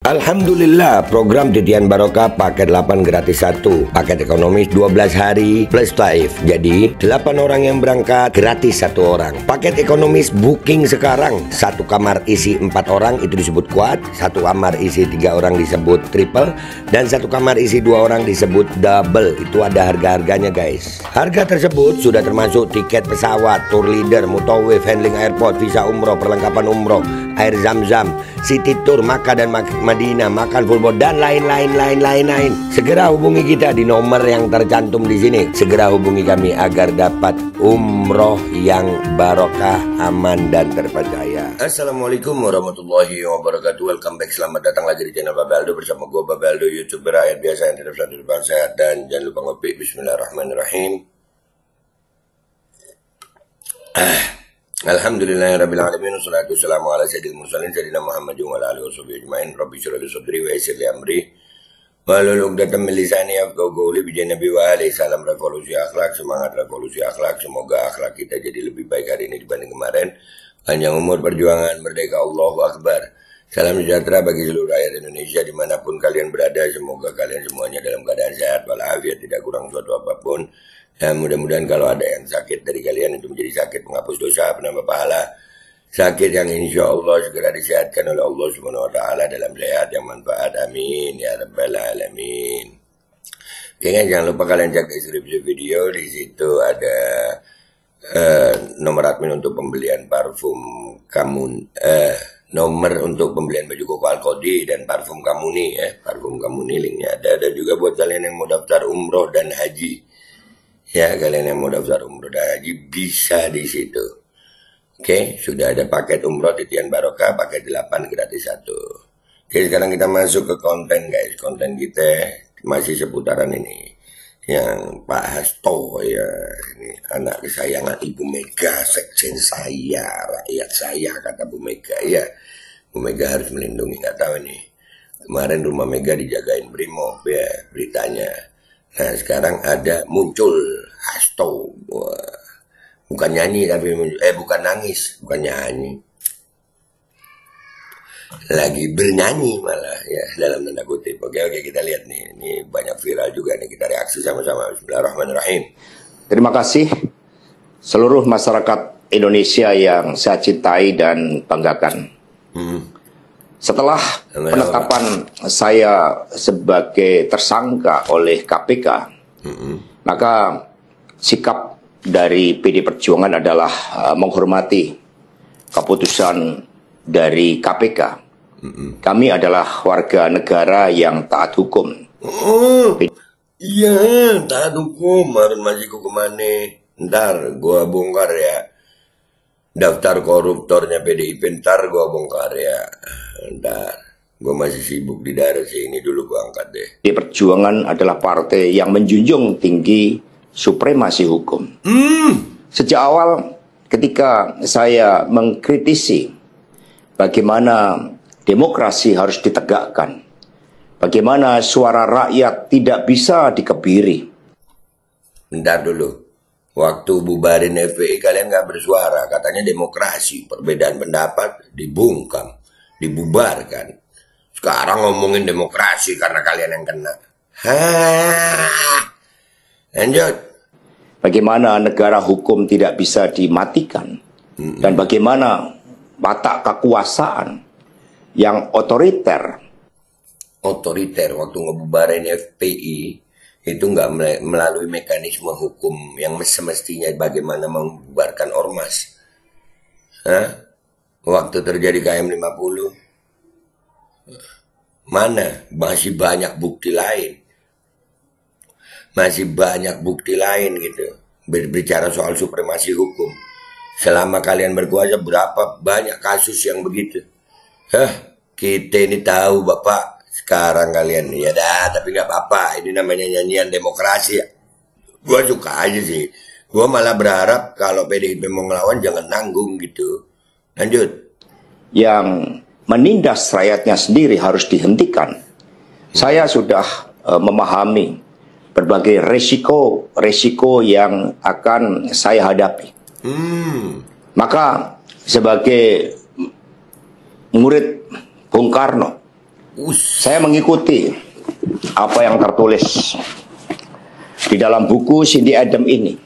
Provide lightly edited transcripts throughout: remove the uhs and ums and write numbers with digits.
Alhamdulillah, program Titian Barokah paket 8 gratis 1, paket ekonomis 12 hari plus taif. Jadi 8 orang yang berangkat gratis 1 orang. Paket ekonomis booking sekarang, 1 kamar isi 4 orang itu disebut quad, 1 kamar isi 3 orang disebut triple, dan 1 kamar isi 2 orang disebut double. Itu ada harga-harganya guys. Harga tersebut sudah termasuk tiket pesawat, tour leader, mutawif, handling airport, visa umroh, perlengkapan umroh, air zam-zam, city tour, Makkah dan Madinah, makan full board, dan lain-lain. Segera hubungi kita di nomor yang tercantum di sini. Segera hubungi kami agar dapat umroh yang barokah, aman dan terpercaya. Assalamualaikum warahmatullahi wabarakatuh. Welcome back, selamat datang lagi di channel Babaldo bersama gue Babaldo, YouTuber rakyat biasa yang tetap selalu depan sehat, dan jangan lupa ngopi. Bismillahirrahmanirrahim. Alhamdulillahirabbil alamin, wassalatu wassalamu ala sayyidil mursalin sayyidina Muhammadin wa ala alihi washabihi ajmain. Rabbi shrah li sadri wa yassir li amri wahlul 'uqdatam min lisani yafqahu qawli. Bi Nabi wa alaihi salam. Revolusi akhlak, semangat revolusi akhlak. Semoga akhlak kita jadi lebih baik hari ini dibanding kemarin. Panjang umur, perjuangan, merdeka, Allahu Akbar. Salam sejahtera bagi seluruh rakyat Indonesia dimanapun kalian berada. Semoga kalian semuanya dalam keadaan sehat walafiat, tidak kurang suatu apapun. Ya, mudah-mudahan kalau ada yang sakit dari kalian itu menjadi sakit penghapus dosa, penambah pahala, sakit yang insya Allah segera disehatkan oleh Allah Subhanahu Wa Taala dalam sehat yang manfaat. Amin ya rabbal alamin. Oke, jangan lupa kalian cek deskripsi video, di situ ada nomor admin untuk pembelian parfum nomor untuk pembelian baju koko Al-Qodi dan parfum Kamuni ya. Parfum Kamuni linknya ada juga buat kalian yang mau daftar umroh dan haji. Ya, kalian yang mau daftar umroh dan haji bisa di situ. Oke, sudah ada paket umroh Titian Barokah, paket 8 gratis 1. Oke, sekarang kita masuk ke konten guys. Konten kita masih seputaran ini. Yang Pak Hasto ya, ini anak kesayangan Ibu Mega, sekjen saya, rakyat saya, kata Bu Mega ya. Bu Mega harus melindungi, nggak tahu nih. Kemarin rumah Mega dijagain Brimob ya beritanya. Nah sekarang ada muncul Hasto, bukan nyanyi tapi bukan nangis, bukan nyanyi, lagi bernyanyi malah ya dalam tanda kutip. Oke kita lihat nih, ini banyak viral juga nih, kita reaksi sama-sama. Bismillahirrahmanirrahim. Terima kasih seluruh masyarakat Indonesia yang saya cintai dan banggakan. Setelah penetapan saya sebagai tersangka oleh KPK, maka sikap dari PD Perjuangan adalah menghormati keputusan dari KPK. Kami adalah warga negara yang taat hukum. Iya, taat hukum. Harun Masiku kemana? Ntar gua bongkar ya. Daftar koruptornya PDIP ntar gua bongkar ya. Ntar gue masih sibuk di daerah sini dulu, gue angkat deh. PD Perjuangan adalah partai yang menjunjung tinggi supremasi hukum. Sejak awal ketika saya mengkritisi bagaimana demokrasi harus ditegakkan, bagaimana suara rakyat tidak bisa dikebiri. Bentar dulu, waktu bubarin FPI kalian nggak bersuara, katanya demokrasi, perbedaan pendapat dibungkam, dibubarkan. Sekarang ngomongin demokrasi karena kalian yang kena. Lanjut. Bagaimana negara hukum tidak bisa dimatikan, dan bagaimana watak kekuasaan yang otoriter. Otoriter waktu ngebubarin FPI itu nggak melalui mekanisme hukum yang semestinya bagaimana membubarkan ormas. Waktu terjadi KM 50, mana masih banyak bukti lain. Masih banyak bukti lain gitu. Berbicara soal supremasi hukum. Selama kalian berkuasa berapa banyak kasus yang begitu. Kita ini tahu Bapak. Sekarang kalian ya dah, tapi nggak apa-apa. Ini namanya nyanyian demokrasi. Gua suka aja sih. Gua malah berharap kalau PDIP mau ngelawan jangan nanggung gitu. Lanjut. Yang menindas rakyatnya sendiri harus dihentikan. Saya sudah memahami berbagai resiko yang akan saya hadapi. Maka sebagai murid Bung Karno, Saya mengikuti apa yang tertulis di dalam buku Cindy Adam ini.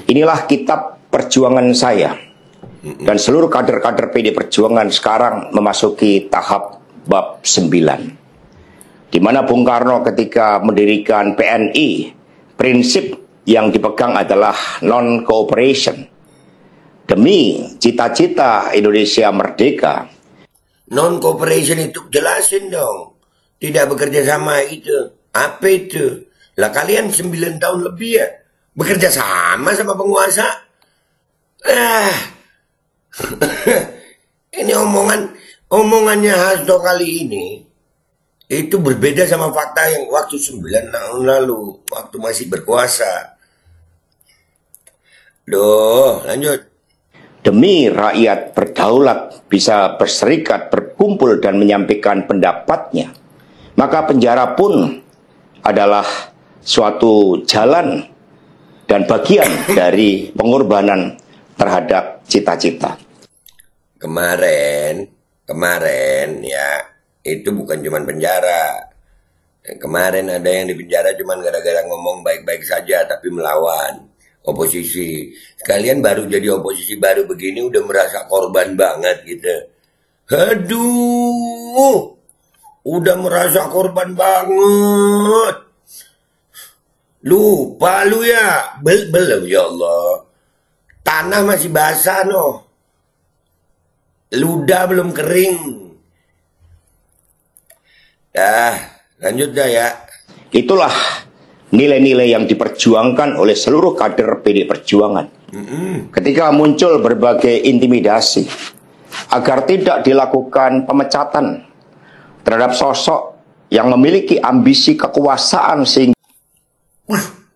Inilah kitab perjuangan saya. Dan seluruh kader-kader PD Perjuangan sekarang memasuki tahap bab 9. Di mana Bung Karno ketika mendirikan PNI, prinsip yang dipegang adalah non-cooperation. Demi cita-cita Indonesia merdeka. Non-cooperation itu jelasin dong. Tidak bekerja sama itu. Apa itu? Lah kalian 9 tahun lebih ya bekerja sama penguasa. Ini omongannya Hasto kali ini itu berbeda sama fakta yang waktu 9 tahun lalu, waktu masih berkuasa. Lanjut. Demi rakyat berdaulat bisa berserikat, berkumpul dan menyampaikan pendapatnya, maka penjara pun adalah suatu jalan dan bagian dari pengorbanan terhadap cita-cita. Kemarin ya, itu bukan cuma penjara. Kemarin ada yang di penjara cuma gara-gara ngomong baik-baik saja tapi melawan oposisi. Kalian baru jadi oposisi baru begini udah merasa korban banget gitu. Aduh, udah merasa korban banget. Lupa lu ya? Belum ya Allah. Tanah masih basah noh. Ludah belum kering. Lanjut dah ya. Itulah nilai-nilai yang diperjuangkan oleh seluruh kader PD Perjuangan. Ketika muncul berbagai intimidasi agar tidak dilakukan pemecatan terhadap sosok yang memiliki ambisi kekuasaan sehingga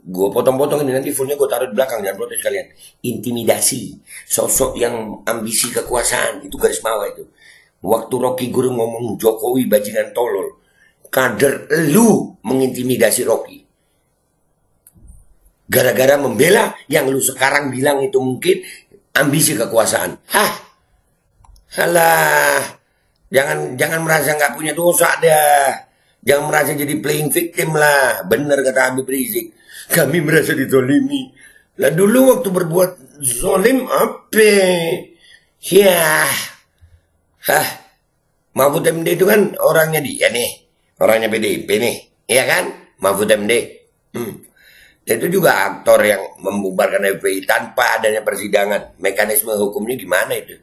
Gue potong-potong ini, nanti fullnya gue taruh di belakang, jangan protes kalian. Intimidasi, sosok yang ambisi kekuasaan, itu garis bawah itu. Waktu Rocky Gerung ngomong Jokowi bajingan tolol, kader lu mengintimidasi Rocky. Gara-gara membela yang lu sekarang bilang itu mungkin ambisi kekuasaan. Alah, jangan merasa nggak punya dosa dah. Jangan merasa jadi playing victim lah. Bener kata Habib Rizik. Kami merasa ditolimi. Lah dulu waktu berbuat zolim apa? Ya. Mahfud MD itu kan orangnya dia nih. Orangnya PDIP nih. Iya kan? Mahfud MD. Itu juga aktor yang membubarkan FPI tanpa adanya persidangan. Mekanisme hukumnya gimana itu?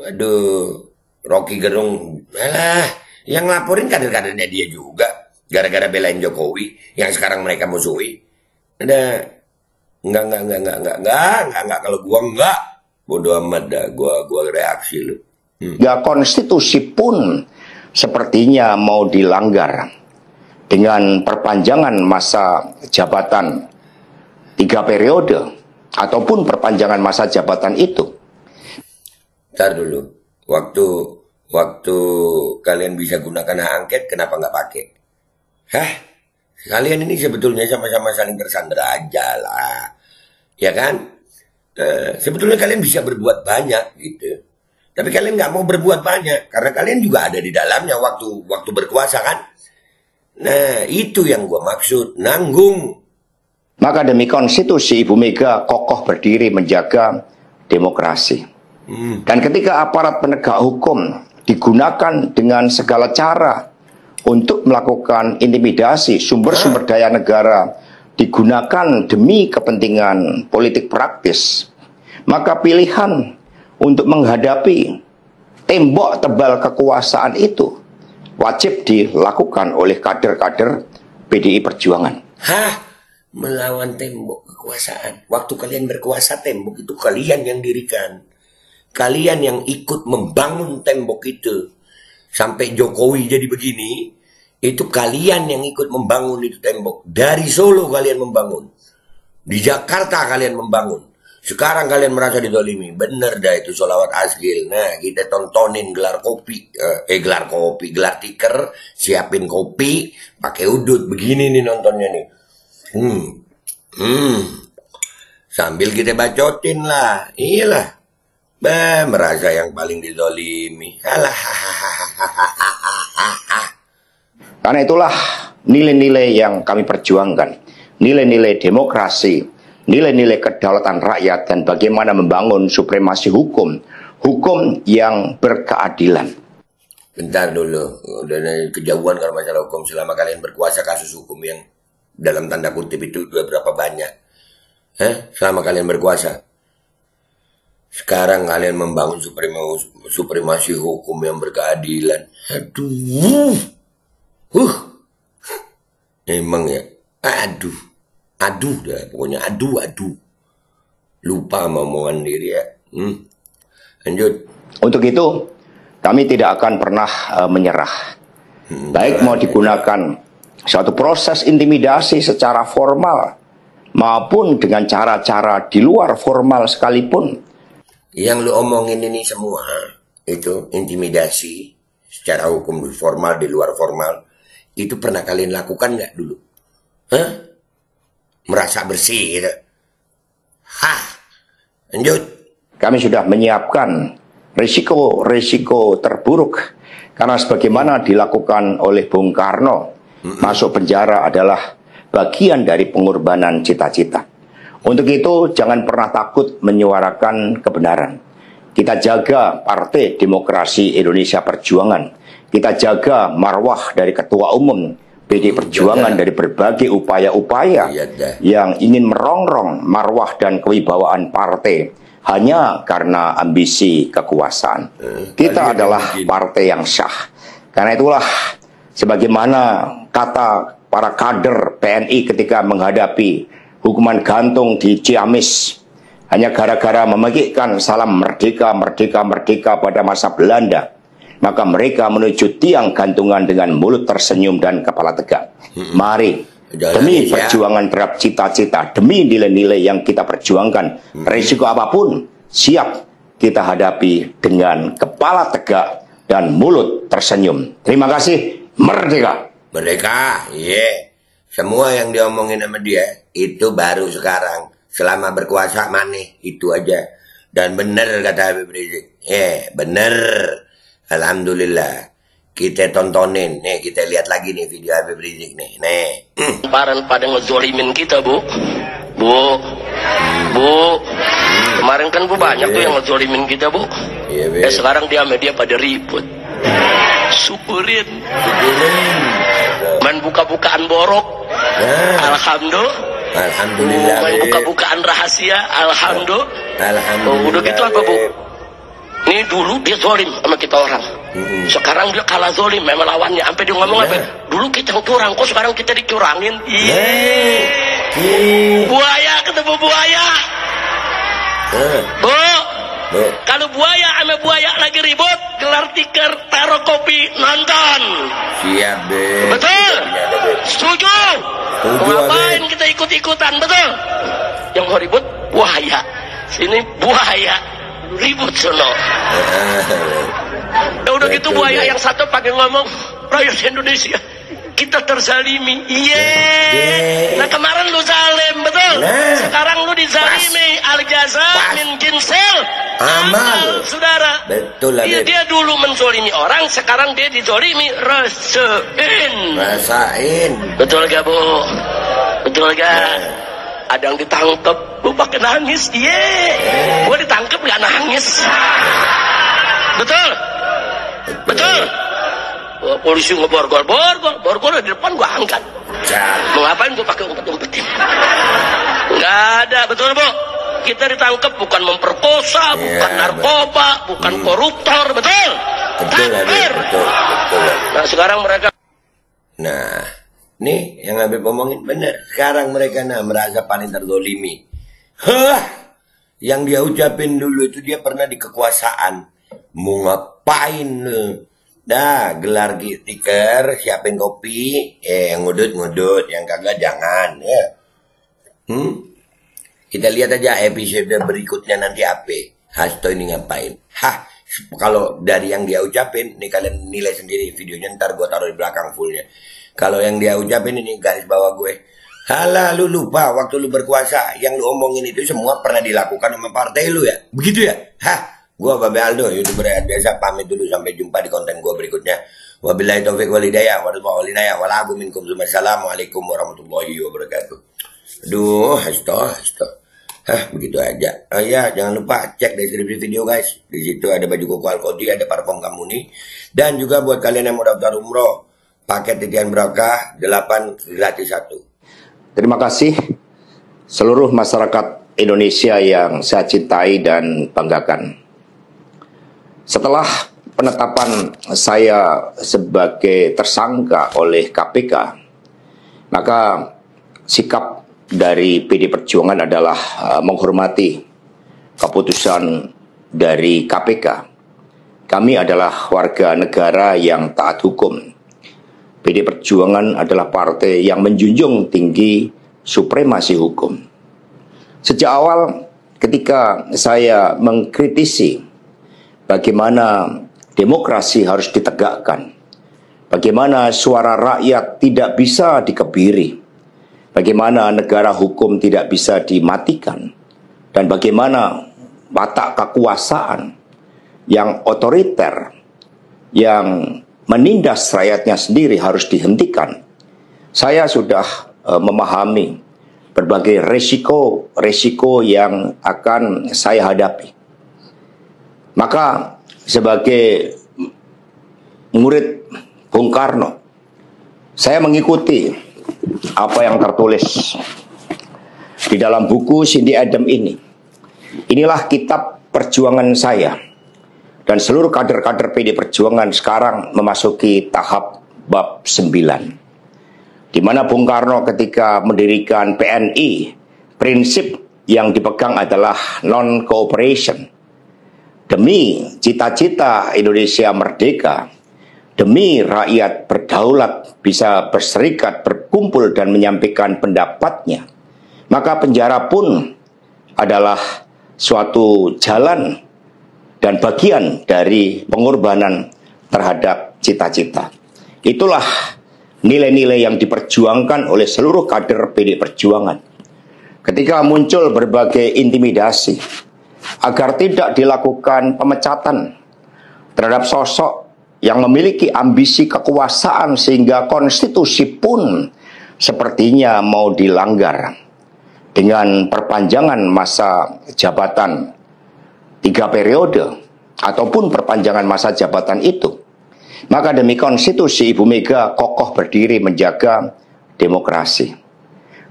Aduh. Rocky Gerung. Alah. Yang laporin kader-kadernya dia juga. Gara-gara belain Jokowi. Yang sekarang mereka musuhi. Enggak. Kalau gua enggak. Bodoh amat dah. Gua reaksi lu. Ya, konstitusi pun sepertinya mau dilanggar. Dengan perpanjangan masa jabatan 3 periode. Ataupun perpanjangan masa jabatan itu. Ntar dulu. Waktu kalian bisa gunakan hak angket, kenapa nggak pakai? Kalian ini sebetulnya sama-sama saling tersandera aja lah. Ya kan? Sebetulnya kalian bisa berbuat banyak gitu. Tapi kalian nggak mau berbuat banyak. Karena kalian juga ada di dalamnya waktu berkuasa kan? Nah, itu yang gue maksud. Nanggung. Maka demi konstitusi, Ibu Mega kokoh berdiri menjaga demokrasi. Dan ketika aparat penegak hukum digunakan dengan segala cara untuk melakukan intimidasi, sumber-sumber daya negara digunakan demi kepentingan politik praktis, maka pilihan untuk menghadapi tembok tebal kekuasaan itu wajib dilakukan oleh kader-kader PDI Perjuangan. Melawan tembok kekuasaan. Waktu kalian berkuasa, tembok itu kalian yang dirikan. Kalian yang ikut membangun tembok itu. Sampai Jokowi jadi begini, itu kalian yang ikut membangun itu tembok. Dari Solo kalian membangun. Di Jakarta kalian membangun. Sekarang kalian merasa didolimi. Bener dah itu sholawat asgil. Nah, kita tontonin gelar tiker, siapin kopi, pakai udut. Begini nih nontonnya nih. Sambil kita bacotin lah. Iyalah. Merasa yang paling didolimi. Alah. Karena itulah nilai-nilai yang kami perjuangkan, nilai-nilai demokrasi, nilai-nilai kedaulatan rakyat, dan bagaimana membangun supremasi hukum, hukum yang berkeadilan. Bentar dulu, udah kejauhan kalau masalah hukum. Selama kalian berkuasa, kasus hukum yang dalam tanda kutip itu udah berapa banyak? Selama kalian berkuasa. Sekarang kalian membangun supremasi hukum yang berkeadilan. Aduh. Emang ya. Aduh dah. Pokoknya aduh. Lupa sama omongan diri ya. Lanjut. Untuk itu, kami tidak akan pernah menyerah. Baik mau digunakan suatu proses intimidasi secara formal maupun dengan cara-cara di luar formal sekalipun. Yang lu omongin ini semua itu intimidasi secara hukum formal, di luar formal. Itu pernah kalian lakukan nggak dulu? Merasa bersih gitu? Lanjut. Kami sudah menyiapkan risiko-risiko terburuk, karena sebagaimana dilakukan oleh Bung Karno, masuk penjara adalah bagian dari pengorbanan cita-cita. Untuk itu jangan pernah takut menyuarakan kebenaran. Kita jaga Partai Demokrasi Indonesia Perjuangan. Kita jaga marwah dari Ketua Umum PD Perjuangan dari berbagai upaya-upaya yang ingin merongrong marwah dan kewibawaan partai hanya karena ambisi kekuasaan. Kita adalah partai yang sah. Karena itulah sebagaimana kata para kader PNI ketika menghadapi hukuman gantung di Ciamis hanya gara-gara memegikkan salam merdeka, merdeka, merdeka pada masa Belanda, maka mereka menuju tiang gantungan dengan mulut tersenyum dan kepala tegak. Mari, demi perjuangan terhadap cita-cita, demi nilai-nilai yang kita perjuangkan, risiko apapun siap kita hadapi dengan kepala tegak dan mulut tersenyum. Terima kasih. Merdeka. Merdeka, Semua yang diomongin sama dia itu baru sekarang. Selama berkuasa maneh itu aja. Dan bener kata Habib Rizik. Bener. Alhamdulillah. Kita tontonin. Nih kita lihat lagi nih video Habib Rizik nih. Pada ngezolimin kita, Bu. Kemarin kan Bu banyak tuh yang ngezolimin kita, Bu. Sekarang dia media pada ribut. Syukurin. Main buka-bukaan borok. Alhamdulillah. Main buka-bukaan rahasia. Alhamdulillah. Udah gitu apa, Bu? Ini dulu dia zolim sama kita orang. Sekarang dia kalah zolim sama lawannya. Sampai dia ngomong apa? Dulu kita curang, kok sekarang kita dicurangin. Buaya ketemu buaya. Bu, kalau buaya sama buaya lagi ribut, gelar tikar, taruh kopi, nonton. Siap, Be. Betul? Setuju? Ngapain kita ikut-ikutan, betul? Yang mau ribut, buaya. Sini buaya. Ribut sono. Udah gitu buaya yang satu pakai ngomong, rakyat Indonesia kita terzalimi. Nah kemarin lu zalim, betul? Sekarang lu dizalimi. Al jaza min jinsil amal, saudara. Betul lah. Dia dulu menzolimi orang, sekarang dia dizolimi. Rasain. Betul gak, Bu? Betul gak? Ada yang ditangkap, Bu pakai nangis. Gua ditangkap gak nangis. Betul? Polisi ngeborgol di depan gua angkat. Mau ngapain gua pakai umpet-umpetin? Nggak ada, betul, Bu? Kita ditangkap bukan memperkosa, bukan narkoba, bukan koruptor, betul? Betul. Nah sekarang mereka. Nah, nih yang Habib omongin bener. Sekarang mereka merasa paling terzolimi. Yang dia ucapin dulu itu dia pernah di kekuasaan. Mau ngapain lu? Gelar tikar, siapin kopi, yang ngudut, yang kagak jangan, ya. Kita lihat aja episode berikutnya nanti apa. Hasto ini ngapain? Kalau dari yang dia ucapin, nih kalian nilai sendiri videonya, ntar gue taruh di belakang fullnya. Kalau yang dia ucapin ini garis bawah gue. Halah, lu lupa waktu lu berkuasa, yang lu omongin itu semua pernah dilakukan sama partai lu ya? Begitu ya? Gua Babe Aldo, YouTuber Rakyat Biasa, pamit dulu sampai jumpa di konten gua berikutnya. Wabillahi taufiq wal hidayah, walakum minkum. Assalamualaikum warahmatullahi wabarakatuh. Aduh, begitu aja. Oh ya, jangan lupa cek deskripsi video guys. Di situ ada baju koko Al-Qodi, ada parfum Kamuni, dan juga buat kalian yang mau daftar umroh, paket titian barokah 8 gratis 1. Terima kasih seluruh masyarakat Indonesia yang saya cintai dan banggakan. Setelah penetapan saya sebagai tersangka oleh KPK, maka sikap dari PD Perjuangan adalah menghormati keputusan dari KPK. Kami adalah warga negara yang taat hukum. PD Perjuangan adalah partai yang menjunjung tinggi supremasi hukum. Sejak awal ketika saya mengkritisi bagaimana demokrasi harus ditegakkan, bagaimana suara rakyat tidak bisa dikebiri, bagaimana negara hukum tidak bisa dimatikan, dan bagaimana watak kekuasaan yang otoriter, yang menindas rakyatnya sendiri harus dihentikan. Saya sudah memahami berbagai resiko yang akan saya hadapi. Maka sebagai murid Bung Karno, saya mengikuti apa yang tertulis di dalam buku Cindy Adam ini. Inilah kitab perjuangan saya. Dan seluruh kader-kader PD Perjuangan sekarang memasuki tahap bab 9. Di mana Bung Karno ketika mendirikan PNI, prinsip yang dipegang adalah non-cooperation. Demi cita-cita Indonesia merdeka, demi rakyat berdaulat, bisa berserikat, berkumpul, dan menyampaikan pendapatnya, maka penjara pun adalah suatu jalan dan bagian dari pengorbanan terhadap cita-cita. Itulah nilai-nilai yang diperjuangkan oleh seluruh kader PD Perjuangan. Ketika muncul berbagai intimidasi agar tidak dilakukan pemecatan terhadap sosok yang memiliki ambisi kekuasaan sehingga konstitusi pun sepertinya mau dilanggar dengan perpanjangan masa jabatan 3 periode ataupun perpanjangan masa jabatan itu, maka demi konstitusi Ibu Mega kokoh berdiri menjaga demokrasi.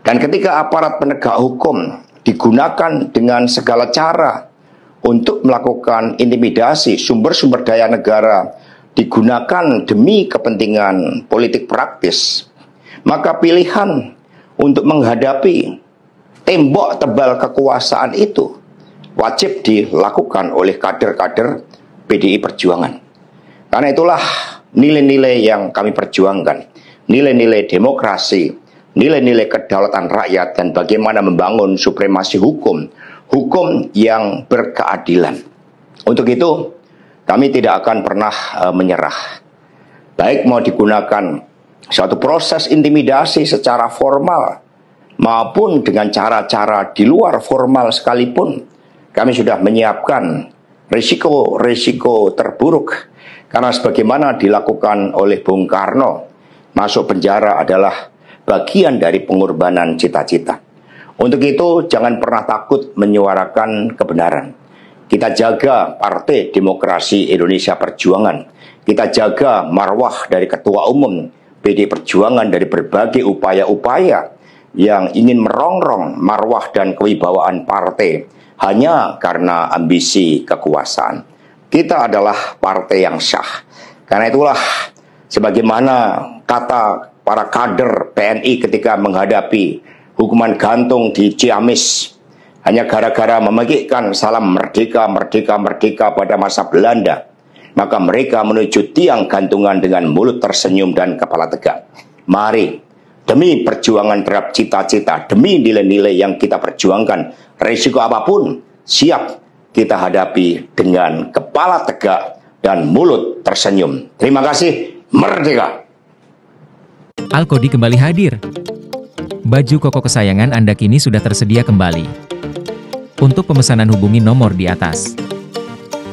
Dan ketika aparat penegak hukum digunakan dengan segala cara untuk melakukan intimidasi, sumber-sumber daya negara digunakan demi kepentingan politik praktis, maka pilihan untuk menghadapi tembok tebal kekuasaan itu wajib dilakukan oleh kader-kader PDI Perjuangan. Karena itulah nilai-nilai yang kami perjuangkan, nilai-nilai demokrasi, nilai-nilai kedaulatan rakyat, dan bagaimana membangun supremasi hukum, hukum yang berkeadilan. Untuk itu, kami tidak akan pernah menyerah. Baik mau digunakan suatu proses intimidasi secara formal maupun dengan cara-cara di luar formal sekalipun, kami sudah menyiapkan risiko-risiko terburuk. Karena sebagaimana dilakukan oleh Bung Karno, masuk penjara adalah bagian dari pengorbanan cita-cita. Untuk itu jangan pernah takut menyuarakan kebenaran. Kita jaga Partai Demokrasi Indonesia Perjuangan. Kita jaga marwah dari Ketua Umum PD Perjuangan dari berbagai upaya-upaya yang ingin merongrong marwah dan kewibawaan partai hanya karena ambisi kekuasaan. Kita adalah partai yang syah. Karena itulah sebagaimana kata para kader PNI ketika menghadapi hukuman gantung di Ciamis hanya gara-gara memegikkan salam merdeka, merdeka, merdeka pada masa Belanda, maka mereka menuju tiang gantungan dengan mulut tersenyum dan kepala tegak. Mari, demi perjuangan terhadap cita-cita, demi nilai-nilai yang kita perjuangkan, risiko apapun siap kita hadapi dengan kepala tegak dan mulut tersenyum. Terima kasih, merdeka! Al-Qodi kembali hadir. Baju koko kesayangan Anda kini sudah tersedia kembali. Untuk pemesanan hubungi nomor di atas.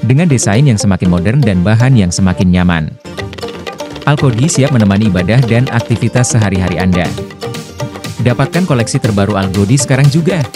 dengan desain yang semakin modern dan bahan yang semakin nyaman. Alkodi siap menemani ibadah dan aktivitas sehari-hari Anda. Dapatkan koleksi terbaru Alkodi sekarang juga.